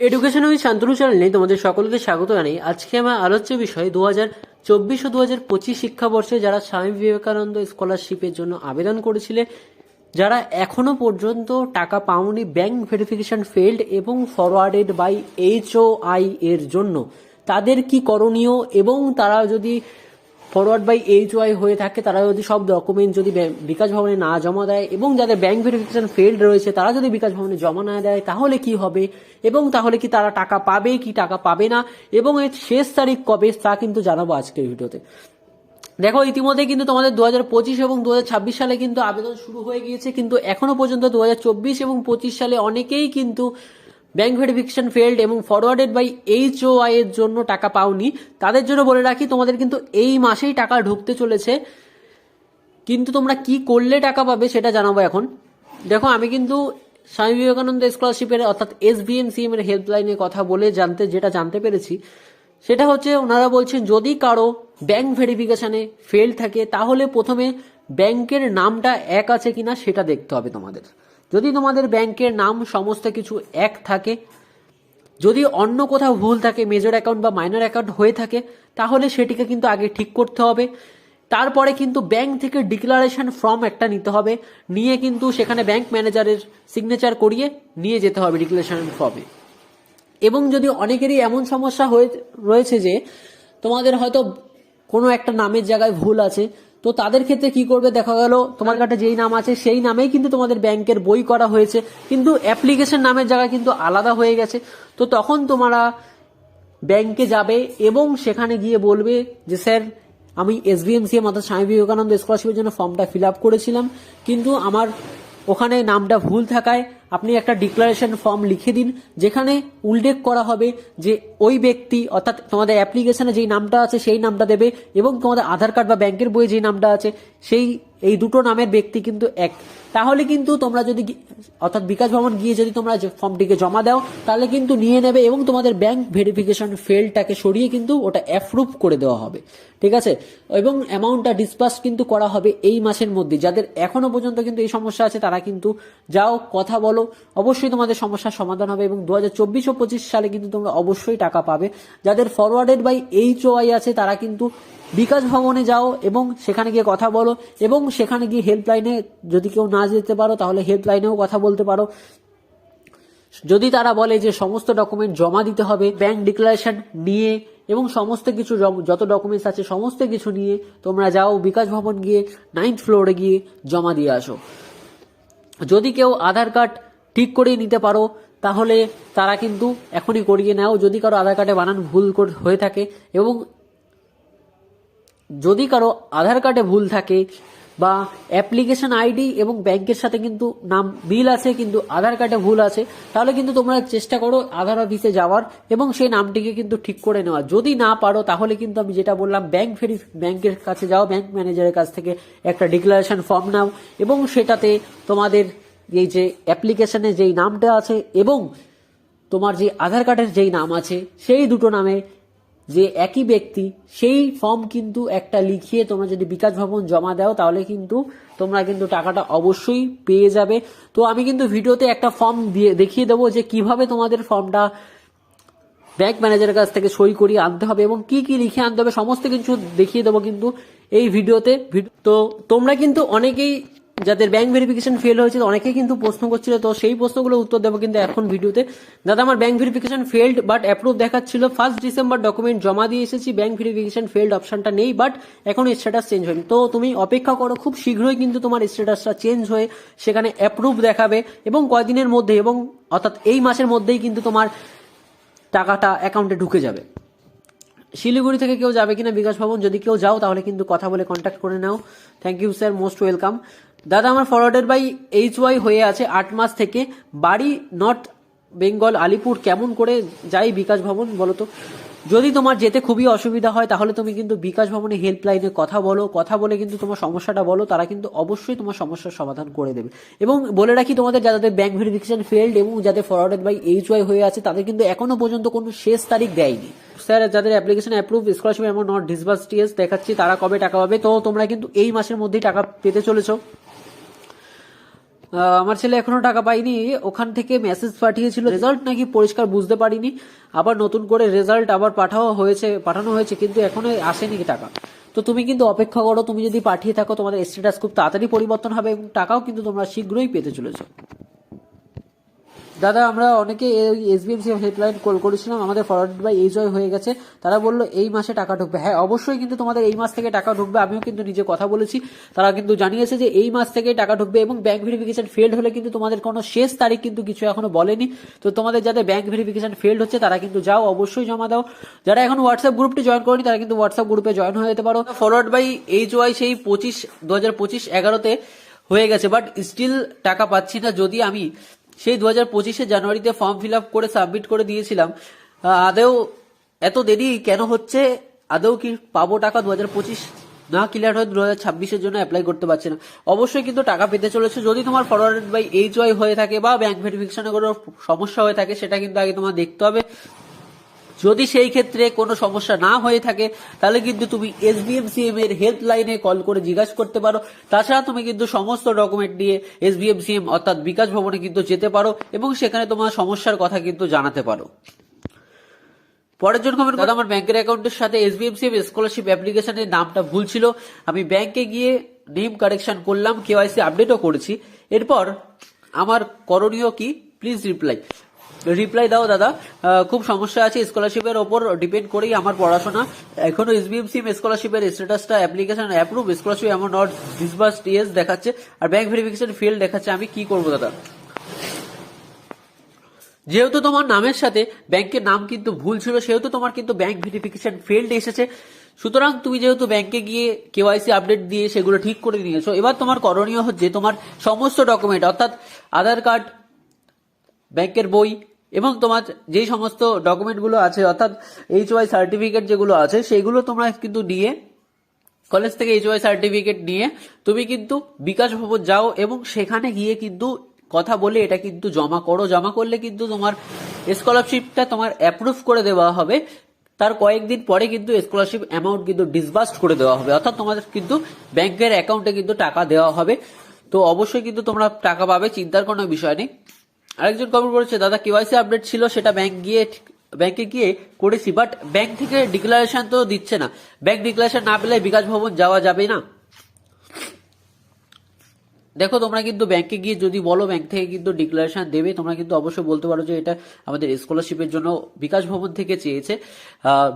Education with Shantanu চ্যানেলে তোমাদের সকলকে স্বাগত জানাই। আজকে আমার আলোচ্য বিষয় 2024 ও 2025 শিক্ষাবর্ষে যারা স্বামী বিবেকানন্দ স্কলারশিপের জন্য আবেদন করেছিলে, যারা এখনো পর্যন্ত টাকা পাওনি, ব্যাংক ভেরিফিকেশন ফেইল্ড এবং ফরওয়ার্ডেড বাই HOI এর জন্য তাদের কি করণীয়, এবং তারা যদি ফরওয়ার্ড বাই HOI হয়ে থাকে, তারা যদি সব ডকুমেন্ট যদি বিকাশ ভবনে না জমা দেয় এবং যাদের ব্যাংক ভেরিফিকেশন ফেইল্ড রয়েছে তারা যদি বিকাশ ভবনে জমা না দেয় তাহলে কি হবে, এবং তাহলে কি তারা টাকা পাবে কি টাকা পাবে না, এবং এর শেষ তারিখ কবে তা কিন্তু জানাবো আজকের ভিডিওতে। দেখো, ইতিমধ্যে কিন্তু তোমাদের 2025 এবং 2026 সালে কিন্তু আবেদন শুরু হয়ে গিয়েছে, কিন্তু এখনো পর্যন্ত 2024 এবং 25 সালে অনেকেই কিন্তু ব্যাংক ভেরিফিকেশন ফেইল্ড এবং ফরওয়ার্ডেড বাই HOI এর জন্য টাকা পাওনি। তাদের জন্য বলে রাখি, তোমাদের কিন্তু এই মাসেই টাকা ঢুকতে চলেছে, কিন্তু তোমরা কি করলে টাকা পাবে সেটা জানাবো এখন। দেখো, আমি কিন্তু স্বামী বিবেকানন্দ স্কলারশিপের অর্থাৎ SBMCM এর হেল্পলাইনে কথা বলে যেটা জানতে পেরেছি সেটা হচ্ছে, ওনারা বলছেন যদি কারো ব্যাংক ভেরিফিকেশনে ফেল থাকে তাহলে প্রথমে ব্যাংকের নামটা এক আছে কিনা সেটা দেখতে হবে তোমাদের। যদি তোমাদের ব্যাংকের নাম সমস্ত কিছু এক থাকে, যদি অন্য কোথাও ভুল থাকে, মেজর অ্যাকাউন্ট বা মাইনর অ্যাকাউন্ট হয়ে থাকে, তাহলে সেটিকে কিন্তু আগে ঠিক করতে হবে। তারপরে কিন্তু ব্যাংক থেকে ডিক্লারেশন ফর্ম একটা নিতে হবে, নিয়ে কিন্তু সেখানে ব্যাংক ম্যানেজারের সিগনেচার করিয়ে নিয়ে যেতে হবে ডিক্লারেশন ফর্মে। এবং যদি অনেকেরই এমন সমস্যা রয়েছে যে তোমাদের হয়তো কোনো একটা নামের জায়গায় ভুল আছে, তো তাদের ক্ষেত্রে কি করবে, দেখা গেল তোমার কাছে যেই নাম আছে সেই নামেই কিন্তু তোমাদের ব্যাংকের বই করা হয়েছে, কিন্তু অ্যাপ্লিকেশন নামের জায়গা কিন্তু আলাদা হয়ে গেছে। তো তখন তোমরা ব্যাংকে যাবে এবং সেখানে গিয়ে বলবে যে স্যার, আমি SBMCM অর্থাৎ স্বামী বিবেকানন্দ স্কলারশিপের জন্য ফর্মটা ফিল আপ করেছিলাম, কিন্তু আমার ওখানে নামটা ভুল থাকায় আপনি একটা ডিক্লারেশন ফর্ম লিখে দিন, যেখানে উল্লেখ করা হবে যে ওই ব্যক্তি অর্থাৎ তোমাদের অ্যাপ্লিকেশনে যেই নামটা আছে সেই নামটা দেবে, এবং তোমাদের আধার কার্ড বা ব্যাংকের বইয়ে যেই নামটা আছে এই দুটো নামের ব্যক্তি কিন্তু এক। তাহলে কিন্তু তোমরা যদি অর্থাৎ বিকাশ ভবন গিয়ে যদি তোমরা ফর্মটিকে জমা দাও তাহলে কিন্তু নিয়ে নেবে, এবং তোমাদের ব্যাংক ভেরিফিকেশন ফেলটাকে সরিয়ে কিন্তু ওটা অ্যাপ্রুভ করে দেওয়া হবে, ঠিক আছে। এবং অ্যামাউন্টটা ডিসপাস কিন্তু করা হবে এই মাসের মধ্যে। যাদের এখনো পর্যন্ত কিন্তু এই সমস্যা আছে তারা কিন্তু যাও, কথা বলো, অবশ্যই তোমাদের সমস্যার সমাধান হবে, এবং 2024 ও 25 সালে কিন্তু তোমরা অবশ্যই টাকা পাবে। যাদের ফরওয়ার্ডেড বাই HOI আছে তারা কিন্তু বিকাশ ভবনে যাও এবং সেখানে গিয়ে কথা বলো, এবং সেখানে গিয়ে হেল্পলাইনে যদি কেউ না যেতে পারো তাহলে হেল্পলাইনেও কথা বলতে পারো। যদি তারা বলে যে সমস্ত ডকুমেন্ট জমা দিতে হবে, ব্যাংক ডিক্লারেশন নিয়ে এবং সমস্ত কিছু যত ডকুমেন্টস আছে সমস্ত কিছু নিয়ে তোমরা যাও বিকাশ ভবন গিয়ে 9th ফ্লোরে গিয়ে জমা দিয়ে আসো। যদি কেউ আধার কার্ড ঠিক করে নিতে পারো তাহলে তারা কিন্তু এখনই করিয়ে নাও, যদি কারো আধার কার্ডে বানান ভুল হয়ে থাকে, এবং যদি কারো আধার কার্ডে ভুল থাকে বা অ্যাপ্লিকেশন আইডি এবং ব্যাংকের সাথে কিন্তু নাম মিল আছে কিন্তু আধার কার্ডে ভুল আছে, তাহলে কিন্তু তোমরা চেষ্টা করো আধার অফিসে যাওয়ার এবং সেই নামটিকে কিন্তু ঠিক করে নেওয়া। যদি না পারো তাহলে কিন্তু আমি যেটা বললাম, ব্যাংকের কাছে যাও, ব্যাংক ম্যানেজারের কাছ থেকে একটা ডিক্লারেশন ফর্ম নাও, এবং সেটাতে তোমাদের এই যে অ্যাপ্লিকেশনে যেই নামটা আছে এবং তোমার যে আধার কার্ডের যেই নাম আছে সেই দুটো নামে যে একই ব্যক্তি, সেই ফর্ম কিন্তু একটা লিখিয়ে তোমরা যদি বিকাশ ভবন জমা দাও তাহলে কিন্তু তোমরা কিন্তু টাকাটা অবশ্যই পেয়ে যাবে। তো আমি কিন্তু ভিডিওতে একটা ফর্ম দেখিয়ে দেবো যে কিভাবে তোমাদের ফর্মটা ব্যাংক ম্যানেজারের কাছ থেকে সই করিয়ে আনতে হবে এবং কি কি লিখে আনতে হবে সমস্ত কিছু দেখিয়ে দেবো কিন্তু এই ভিডিওতে। তো তোমরা কিন্তু অনেকেই যাদের ব্যাংক ভেরিফিকেশন ফেল হয়েছে অনেকেই কিন্তু প্রশ্ন করছিল, তো সেই প্রশ্নগুলো উত্তর দেবো কিন্তু এখন ভিডিওতে। দাদা, আমার bank verification failed but approve দেখাচ্ছিল, 1 ডিসেম্বর ডকুমেন্ট জমা দিয়ে এসেছি, ব্যাংক ভেরিফিকেশন ফেল্ড অপশনটা নেই, বাট এখন স্ট্যাটাস চেঞ্জ হয়নি। তো তুমি অপেক্ষা করো, খুব শীঘ্রই কিন্তু তোমার স্ট্যাটাসটা চেঞ্জ হয়ে সেখানে অ্যাপ্রুভ দেখাবে, এবং কয়দিনের মধ্যে এবং অর্থাৎ এই মাসের মধ্যেই কিন্তু তোমার টাকাটা অ্যাকাউন্টে ঢুকে যাবে। শিলিগুড়ি থেকে কেউ যাবে কিনা বিকাশ ভবন, যদি কেউ যাও তাহলে কিন্তু কথা বলে কন্ট্যাক্ট করে নাও। Thank you sir, most welcome. দাদা, আমার ফরওয়ার্ডেড বাই HOI হয়ে আছে 8 মাস থেকে, বাড়ি নর্থ বেঙ্গল, আলিপুর, কেমন করে যাই বিকাশ ভবন বলো তো? যদি তোমার যেতে খুবই অসুবিধা হয় তাহলে তুমি কিন্তু বিকাশ ভবনে হেল্পলাইনে কথা বলে কিন্তু তোমার সমস্যাটা বলো, তারা কিন্তু অবশ্যই তোমার সমস্যার সমাধান করে দেবে। এবং বলে রাখি, তোমাদের যাদের ব্যাংক ভেরিফিকেশন ফেল্ড এবং যাদের ফরওয়ার্ডেড বাই HOI হয়ে আছে তাদের কিন্তু এখনো পর্যন্ত কোনো শেষ তারিখ দেয়নি। স্যার, যাদের অ্যাপ্লিকেশন অ্যাপ্রুভ স্কলারশিপ এমন নট ডিসবার্স টিএস দেখাচ্ছি, তারা কবে টাকা পাবে? তো তোমরা কিন্তু এই মাসের মধ্যেই টাকা পেতে চলেছো। আমার ছেলে এখনো টাকা পাইনি, ওখান থেকে মেসেজ পাঠিয়েছিল, রেজাল্ট নাকি পরিষ্কার বুঝতে পারিনি, আবার নতুন করে রেজাল্ট আবার পাঠানো হয়েছে কিন্তু এখনো আসেনি টাকা। তো তুমি কিন্তু অপেক্ষা করো, তুমি যদি পাঠিয়ে থাকো তোমাদের স্ট্যাটাস খুব তাড়াতাড়ি পরিবর্তন হবে এবং টাকাও কিন্তু তোমরা শীঘ্রই পেতে চলেছো। দাদা আমরা অনেকে এসবিএমসি হেল্পলাইন কল করেছিলাম, আমাদের ফরওয়ার্ড বাই এই জয় হয়ে গেছে, তারা বললো এই মাসে টাকা ঢুকবে। হ্যাঁ অবশ্যই কিন্তু তোমাদের এই মাস থেকে টাকা ঢুকবে, আমিও কিন্তু নিজে কথা বলেছি, তারা কিন্তু জানিয়েছে যে এই মাস থেকে টাকা ঢুকবে এবং ব্যাংক ভেরিফিকেশন ফেল্ড হলে কিন্তু তোমাদের কোনো শেষ তারিখ কিন্তু কিছু এখনো বলেনি। তো তোমাদের যাদের ব্যাংক ভেরিফিকেশন ফেল্ড হচ্ছে তারা কিন্তু যাও, অবশ্যই জমা দাও। যারা এখন হোয়াটসঅ্যাপ গ্রুপটি জয়েন করেনি তারা কিন্তু হোয়াটসঅ্যাপ গ্রুপে জয়েন হয়ে যেতে পারো। ফরওয়ার্ড বাই এই জয় সেই 2025 11তে হয়ে গেছে, বাট স্টিল টাকা পাচ্ছি না। যদি আমি সেই 2025 জানুয়ারিতে ফর্ম ফিল আপ করে সাবমিট করে দিয়েছিলাম, আদৌ এত দেরি কেন হচ্ছে? আদৌ কি পাবো টাকা? 2025 না ক্লিয়ার হয়ে 2026 জন্য অ্যাপ্লাই করতে পারছে না। অবশ্যই কিন্তু টাকা পেতে চলেছে। যদি তোমার ফরওয়ার্ড বাই এইচ ওয়াই হয়ে থাকে বা ব্যাংক ভেরিফিকেশনে কোনো সমস্যা হয়ে থাকে সেটা কিন্তু আগে তোমার দেখতে হবে। যদি সেই ক্ষেত্রে কোনো সমস্যা না হয়ে থাকে তাহলে কিন্তু তুমি এসবিএমসিএম এর হেল্পলাইনে কল করে জিজ্ঞাসা করতে পারো। তাছাড়া তুমি কিন্তু সমস্ত ডকুমেন্ট নিয়ে এসবিএমসিএম অর্থাৎ বিকাশ ভবনে কিন্তু যেতে পারো এবং সেখানে তোমার সমস্যার কথা কিন্তু জানাতে পারো। পরের জন্য কমেন্ট, দাদা আমার ব্যাংকের অ্যাকাউন্টের সাথে এসবিএমসিএম স্কলারশিপ অ্যাপ্লিকেশনের নামটা ভুল ছিল, আমি ব্যাংকে গিয়ে নেম কারেকশন করলাম, কেওয়াইসি আপডেটও করেছি, এরপর আমার করণীয় কি? প্লিজ রিপ্লাই দাও দাদা। খুব সমস্যা আছে, স্কলারশিপের ওপর ডিপেন্ড করেই আমার পড়াশোনা। এখনো এসবিএমসিএম স্কলারশিপের স্ট্যাটাসটা application approve, scholarship amount not disbursed yes দেখাচ্ছে আর ব্যাংক ভেরিফিকেশন ফেল দেখাচ্ছে। আমি কি করবো দাদা? যেহেতু তোমার নামের সাথে ব্যাংকের নাম কিন্তু ভুল ছিল সেহেতু তোমার কিন্তু ব্যাংক ভেরিফিকেশন ফেলড এসেছে। সুতরাং তুমি যেহেতু ব্যাংকে গিয়ে কেওয়াইসি আপডেট দিয়ে সেগুলো ঠিক করে নিয়েছো, এবার তোমার করণীয় হচ্ছে তোমার সমস্ত ডকুমেন্ট অর্থাৎ আধার কার্ড, ব্যাংকের বই এবং তোমার যেই সমস্ত ডকুমেন্টগুলো আছে অর্থাৎ এইচওয়াই সার্টিফিকেট যেগুলো আছে সেইগুলো তোমরা কিন্তু নিয়ে কলেজ থেকে এইচওয়াই সার্টিফিকেট নিয়ে তুমি কিন্তু বিকাশ ভবন যাও এবং সেখানে গিয়ে কিন্তু কথা বলে এটা কিন্তু জমা করো। জমা করলে কিন্তু তোমার স্কলারশিপটা তোমার অ্যাপ্রুভ করে দেওয়া হবে, তার কয়েকদিন পরে কিন্তু স্কলারশিপ অ্যামাউন্ট কিন্তু ডিসবার্সড করে দেওয়া হবে, অর্থাৎ তোমাদের কিন্তু ব্যাংকের অ্যাকাউন্টে কিন্তু টাকা দেওয়া হবে। তো অবশ্যই কিন্তু তোমরা টাকা পাবে, চিন্তার কোনো বিষয় নেই। আরেকজন কমেন্ট করেছে, দাদা কেওয়াইসি আপডেট ছিল সেটা ব্যাংকে গিয়ে করেছি, বাট ব্যাংক থেকে ডিক্লারেশন তো দিচ্ছে না, ব্যাংক ডিক্লারেশন না পেলে বিকাশ ভবন যাওয়া যাবে না। দেখো তোমরা কিন্তু ব্যাংকে গিয়ে যদি বলো ব্যাংক থেকে কিন্তু ডিক্লারেশন দেবে, তোমরা কিন্তু অবশ্যই বলতে পারো যে এটা আমাদের স্কলারশিপের জন্য বিকাশ ভবন থেকে চেয়েছে,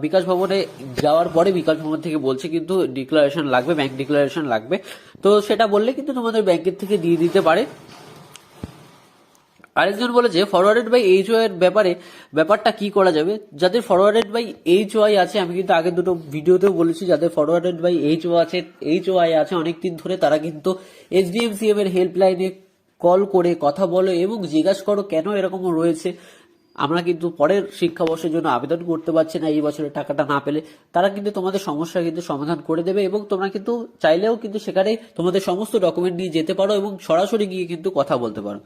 বিকাশ ভবনে যাওয়ার পরে বিকাশ ভবন থেকে বলছে কিন্তু ডিক্লারেশন লাগবে, ব্যাংক ডিক্লারেশন লাগবে। তো সেটা বললে কিন্তু তোমাদের ব্যাংকের থেকে দিয়ে দিতে পারে। আরেকজন বলেছে ফরওয়ার্ডেড বাই এইচওয়াই এর ব্যাপারটা কি করা যাবে? যাদের ফরওয়ার্ডেড বাই এইচওয়াই আছে, আমি কিন্তু আগের দুটো ভিডিওতেও বলেছি, যাদের ফরওয়ার্ডেড বাই এইচওয়াই আছে অনেকদিন ধরে, তারা কিন্তু এসডিএমসিএম এর হেল্পলাইনে কল করে কথা বলো এবং জিজ্ঞাসা করো কেন এরকম রয়েছে, আমরা কিন্তু পরের শিক্ষাবর্ষের জন্য আবেদন করতে পারছি না এই বছরের টাকাটা না পেলে। তারা কিন্তু তোমাদের সমস্যা কিন্তু সমাধান করে দেবে এবং তোমরা কিন্তু চাইলেও কিন্তু সেখানে তোমাদের সমস্ত ডকুমেন্ট নিয়ে যেতে পারো এবং সরাসরি গিয়ে কিন্তু কথা বলতে পারো।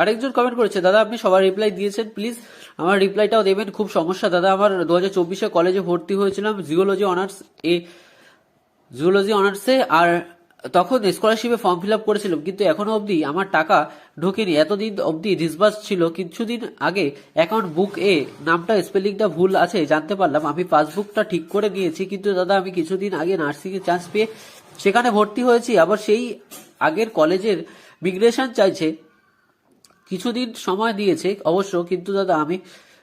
আরেকজন কমেন্ট করেছে, দাদা আপনি সবার রিপ্লাই দিয়েছেন, প্লিজ আমার রিপ্লাইটাও দেবেন, খুব সমস্যা দাদা। আমার 2024 কলেজে ভর্তি হয়েছিলাম জিওলজি অনার্সে, আর তখন স্কলারশিপে ফর্ম ফিল আপ করেছিলাম, কিন্তু এখনো অবধি আমার টাকা ঢোকেনি। এতদিন অবধি ডিসবার্স ছিল, কিছুদিন আগে অ্যাকাউন্ট বুক এ নামটা স্পেলিংটা ভুল আছে জানতে পারলাম, আমি পাসবুকটা ঠিক করে নিয়েছি, কিন্তু দাদা আমি কিছুদিন আগে নার্সিং এর চান্স পেয়ে সেখানে ভর্তি হয়েছি, আবার সেই আগের কলেজের মিগ্রেশন চাইছে, কিছুদিন সময় দিয়েছে অবশ্য, কিন্তু দাদা আমি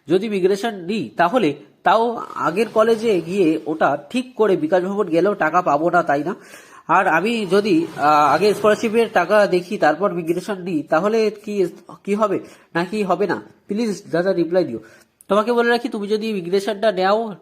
যদি মিগ্রেশন নিই তাহলে তাও আগের কলেজে গিয়ে ওটা ঠিক করে বিকাশ ভবন গেলেও টাকা পাবো না, তাই না? আর আমি যদি আগে স্কলারশিপের টাকা দেখি তারপর মিগ্রেশন নিই তাহলে কি হবে নাকি হবে না? প্লিজ দাদা রিপ্লাই দিও। তোমাকে বলে রাখি, তুমি যদি মিগ্রেশনটা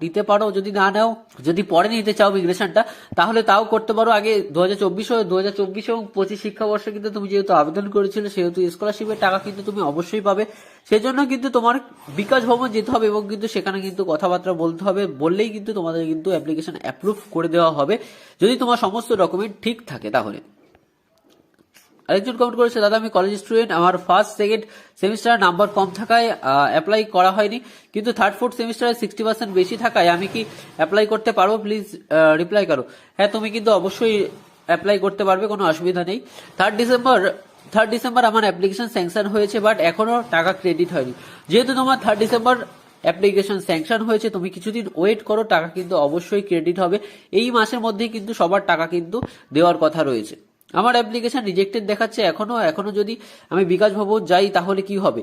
নিতে পারো, যদি না নাও, যদি পরে নিতে চাও মিগ্রেশনটা তাহলে তাও করতে পারো। আগে 2024 এবং 25 শিক্ষাবর্ষে কিন্তু তুমি যেহেতু আবেদন করেছিলে সেহেতু স্কলারশিপের টাকা কিন্তু তুমি অবশ্যই পাবে। সেজন্য কিন্তু তোমার বিকাশ ভবন যেতে হবে এবং কিন্তু সেখানে কিন্তু কথাবার্তা বলতে হবে, বললেই কিন্তু তোমাদের কিন্তু অ্যাপ্লিকেশন অ্যাপ্রুভ করে দেওয়া হবে যদি তোমার সমস্ত ডকুমেন্ট ঠিক থাকে তাহলে। আরেকজন কমেন্ট করেছে, দাদা আমি কলেজ স্টুডেন্ট, আমার ফার্স্ট সেকেন্ড সেমিস্টার নাম্বার কম থাকায় অ্যাপ্লাই করা হয়নি, কিন্তু থার্ড ফোর্থ সেমিস্টারে 60% বেশি থাকায় আমি কি অ্যাপ্লাই করতে পারবো? প্লিজ রিপ্লাই করো। হ্যাঁ তুমি কিন্তু অবশ্যই অ্যাপ্লাই করতে পারবে, কোনো অসুবিধা নেই। 3rd ডিসেম্বর আমার অ্যাপ্লিকেশন স্যাংশন হয়েছে, বাট এখনো টাকা ক্রেডিট হয়নি। যেহেতু তোমার 3rd ডিসেম্বর অ্যাপ্লিকেশন স্যাংশন হয়েছে, তুমি কিছুদিন ওয়েট করো, টাকা কিন্তু অবশ্যই ক্রেডিট হবে। এই মাসের মধ্যেই কিন্তু সবার টাকা কিন্তু দেওয়ার কথা রয়েছে। আমার অ্যাপ্লিকেশন রিজেক্টেড দেখাচ্ছে এখনো যদি আমি বিকাশ ভবন যাই তাহলে কি হবে?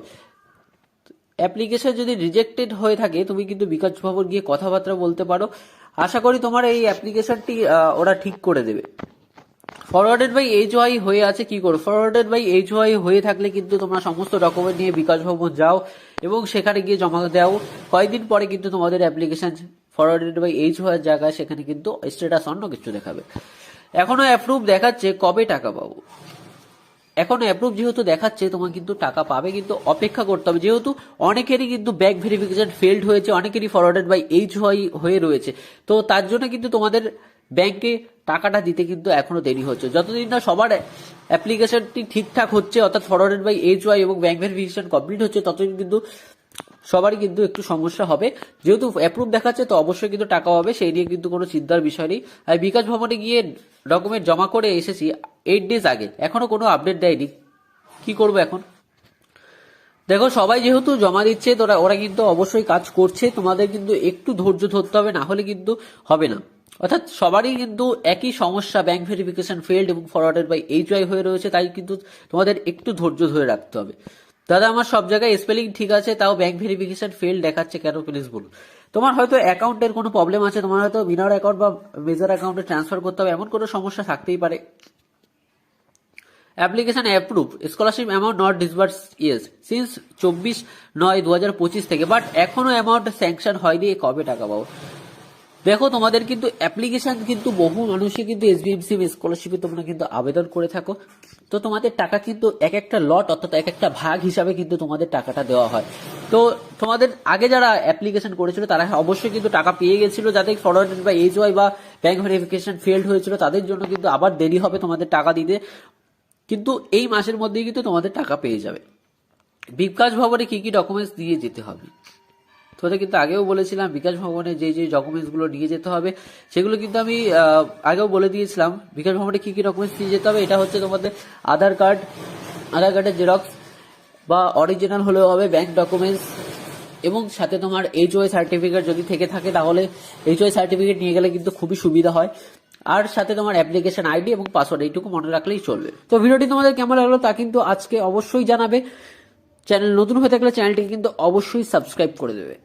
অ্যাপ্লিকেশন যদি রিজেক্টেড হয়ে থাকে, তুমি কিন্তু বিকাশ ভবন গিয়ে কথাবার্তা বলতে পারো। আশা করি তোমার এই অ্যাপ্লিকেশনটি ওরা ঠিক করে দেবে। ফরওয়ার্ডেড বাই এইচওয়াই হয়ে আছে, কি করো? ফরওয়ার্ডেড বাই এইচওয়াই হয়ে থাকলে কিন্তু তোমরা সমস্ত ডকুমেন্ট নিয়ে বিকাশ ভবন যাও এবং সেখানে গিয়ে জমা দাও। কয়েকদিন পরে কিন্তু তোমাদের অ্যাপ্লিকেশন ফরওয়ার্ডেড বাই এইচওয়াই জায়গায় সেখানে কিন্তু স্ট্যাটাস অন্য কিছু দেখাবে। এখনো অ্যাপ্রুভ দেখাচ্ছে, কবে টাকা পাবো? এখন অ্যাপ্রুভ যেহেতু দেখাচ্ছে, তোমার কিন্তু টাকা পাবে, কিন্তু অপেক্ষা করতে হবে। যেহেতু অনেকেরই কিন্তু ব্যাংক ভেরিফিকেশন ফেলড হয়েছে, অনেকেরই ফরওয়ার্ডেড বাই এইচওয়াই হয়ে রয়েছে, তো তার জন্য কিন্তু তোমাদের ব্যাংকে টাকাটা দিতে কিন্তু এখনো দেরি হচ্ছে। যতদিন না সবার অ্যাপ্লিকেশনটি ঠিকঠাক হচ্ছে, অর্থাৎ ফরওয়ার্ডেড বাই এইচওয়াই এবং ব্যাংক ভেরিফিকেশন কমপ্লিট হচ্ছে, ততদিন কিন্তু সবারই কিন্তু একটু সমস্যা হবে। যেহেতু অ্যাপ্রুভ দেখাচ্ছে, তো অবশ্যই কিন্তু টাকা হবে, সেই নিয়ে কিন্তু কোনো চিন্তার বিষয় নেই। আর বিকাশ ভবনে গিয়ে ডকুমেন্ট জমা করে এসেছি 8 ডেজ আগে, এখনো কোনো আপডেট দেয়নি। কি করবো এখন? দেখো, সবাই যেহেতু জমা দিচ্ছে, তো ওরা কিন্তু অবশ্যই কাজ করছে, তোমাদের কিন্তু একটু ধৈর্য ধরতে হবে, না হলে কিন্তু হবে না। অর্থাৎ সবারই কিন্তু একই সমস্যা, ব্যাংক ভেরিফিকেশন ফেলড এবং ফরওয়ার্ডেড বাই এইচওয়াই হয়ে রয়েছে, তাই কিন্তু তোমাদের একটু ধৈর্য ধরে রাখতে হবে। দাদা, আমার সব জায়গায় স্পেলিং ঠিক আছে, তাও ব্যাংক ভেরিফিকেশন ফেল দেখাচ্ছে কেন, প্লিজ বলুন। তোমার হয়তো অ্যাকাউন্টের কোনো প্রবলেম আছে, তোমার হয়তো মিনার অ্যাকাউন্ট বা মেজর অ্যাকাউন্টে ট্রান্সফার করতে হবে, এমন কোনো সমস্যা থাকতেই পারে। Application approve, scholarship amount not disburse yes since 24/9/2025 থেকে, বাট এখনো অ্যামাউন্ট স্যাংশন হয়নি, কবে টাকা পাবো? দেখো, তোমাদের কিন্তু অ্যাপ্লিকেশন কিন্তু বহু মানুষই কিন্তু এসবিএমসি স্কলারশিপে তোমরা কিন্তু আবেদন করে থাকো, তো তোমাদের টাকা কিন্তু এক একটা লট, অর্থাৎ এক একটা ভাগ হিসাবে কিন্তু তোমাদের টাকাটা দেওয়া হয়। তো তোমাদের আগে যারা অ্যাপ্লিকেশন করেছিল তারা অবশ্যই কিন্তু টাকা পেয়ে গেছিল, যাদের ফরওয়ার্ডেড বা এইচওয়াই বা ব্যাংক ভেরিফিকেশন ফেলড হয়েছিল, তাদের জন্য কিন্তু আবার দেরি হবে তোমাদের টাকা দিতে, কিন্তু এই মাসের মধ্যেই কিন্তু তোমাদের টাকা পেয়ে যাবে। বিকাশ ভবনে কি কি ডকুমেন্টস দিয়ে যেতে হবে? তোদের কিন্তু আগেও বলেছিলাম, বিকাশ ভবনে যে যে ডকুমেন্টসগুলো নিয়ে যেতে হবে সেগুলো কিন্তু আমি আগেও বলে দিয়েছিলাম। বিকাশ ভবনে কি কি ডকুমেন্টস নিয়ে যেতে হবে, এটা হচ্ছে তোমাদের আধার কার্ডের জেরক্স বা অরিজিনাল হলেও হবে, ব্যাংক ডকুমেন্টস, এবং সাথে তোমার এইচওআই সার্টিফিকেট যদি থেকে থাকে, তাহলে এইচওআই সার্টিফিকেট নিয়ে গেলে কিন্তু খুবই সুবিধা হয়। আর সাথে তোমার অ্যাপ্লিকেশন আইডি এবং পাসওয়ার্ড, এইটুকু মনে রাখলেই চলবে। তো ভিডিওটি তোমাদের কেমন লাগলো তা কিন্তু আজকে অবশ্যই জানাবে। চ্যানেল নতুন হয়ে থাকলে চ্যানেলটিকে কিন্তু অবশ্যই সাবস্ক্রাইব করে দেবে।